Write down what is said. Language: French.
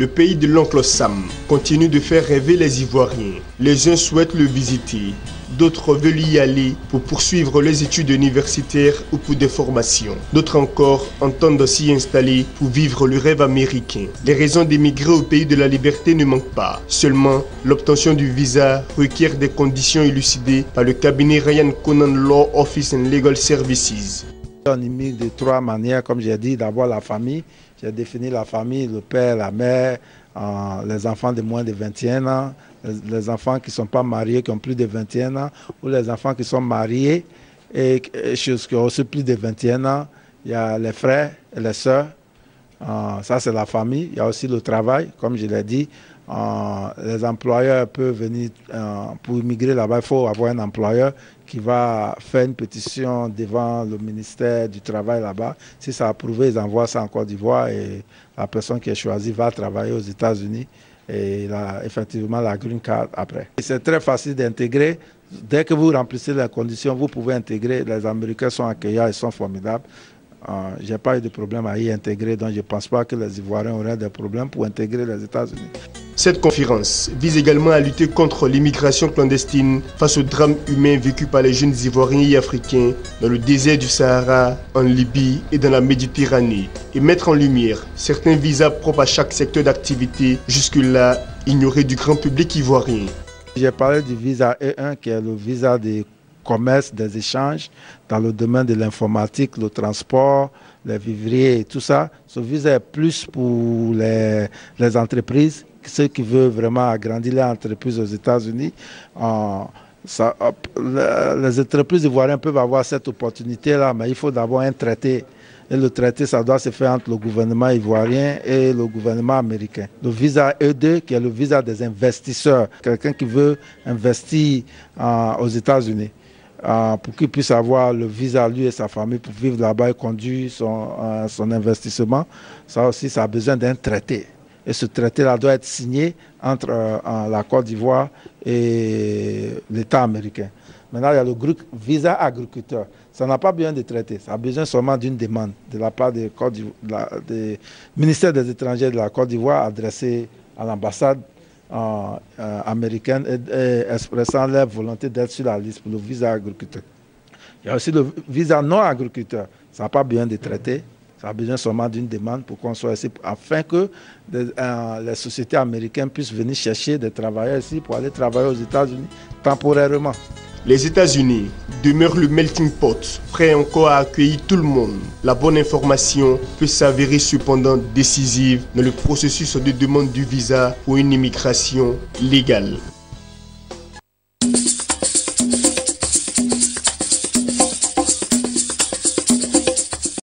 Le pays de l'oncle Sam continue de faire rêver les Ivoiriens. Les uns souhaitent le visiter, d'autres veulent y aller pour poursuivre les études universitaires ou pour des formations. D'autres encore entendent s'y installer pour vivre le rêve américain. Les raisons d'émigrer au pays de la liberté ne manquent pas. Seulement, l'obtention du visa requiert des conditions élucidées par le cabinet Ryan Conan Law Office and Legal Services. On immigre de trois manières, comme j'ai dit. D'abord la famille. J'ai défini la famille, le père, la mère, les enfants de moins de 21 ans, les enfants qui ne sont pas mariés, qui ont plus de 21 ans, ou les enfants qui sont mariés et qui ont aussi plus de 21 ans. Il y a les frères et les sœurs. Ça, c'est la famille. Il y a aussi le travail, comme je l'ai dit. Les employeurs peuvent venir pour immigrer là-bas. Il faut avoir un employeur qui va faire une pétition devant le ministère du Travail là-bas. Si ça a approuvé, ils envoient ça en Côte d'Ivoire et la personne qui est choisie va travailler aux États-Unis et effectivement la green card après. C'est très facile d'intégrer. Dès que vous remplissez les conditions, vous pouvez intégrer. Les Américains sont accueillants, ils sont formidables. Je n'ai pas eu de problème à y intégrer, donc je ne pense pas que les Ivoiriens auraient des problèmes pour intégrer les États-Unis. Cette conférence vise également à lutter contre l'immigration clandestine face aux drames humains vécus par les jeunes Ivoiriens et Africains dans le désert du Sahara, en Libye et dans la Méditerranée, et mettre en lumière certains visas propres à chaque secteur d'activité, jusque-là ignorés du grand public ivoirien. J'ai parlé du visa E1 qui est le visa des commerce, des échanges dans le domaine de l'informatique, le transport, les vivriers et tout ça. Ce visa est plus pour les entreprises, ceux qui veulent vraiment agrandir les entreprises aux États-Unis. Les entreprises ivoiriennes peuvent avoir cette opportunité-là, mais il faut d'abord un traité. Et le traité, ça doit se faire entre le gouvernement ivoirien et le gouvernement américain. Le visa E2, qui est le visa des investisseurs, quelqu'un qui veut investir aux États-Unis. Pour qu'il puisse avoir le visa, lui et sa famille, pour vivre là-bas et conduire son investissement. Ça aussi, ça a besoin d'un traité. Et ce traité-là doit être signé entre la Côte d'Ivoire et l'État américain. Maintenant, il y a le visa agriculteur. Ça n'a pas besoin de traité, ça a besoin seulement d'une demande de la part du ministère des étrangers de la Côte d'Ivoire adressée à l'ambassade américaine et expressant leur volonté d'être sur la liste pour le visa agriculteur. Il y a aussi le visa non agriculteur. Ça n'a pas besoin de traité, ça a besoin seulement d'une demande pour qu'on soit ici, afin que les sociétés américaines puissent venir chercher des travailleurs ici pour aller travailler aux États-Unis temporairement. Les États-Unis demeurent le melting pot, prêt encore à accueillir tout le monde. La bonne information peut s'avérer cependant décisive dans le processus de demande du visa pour une immigration légale.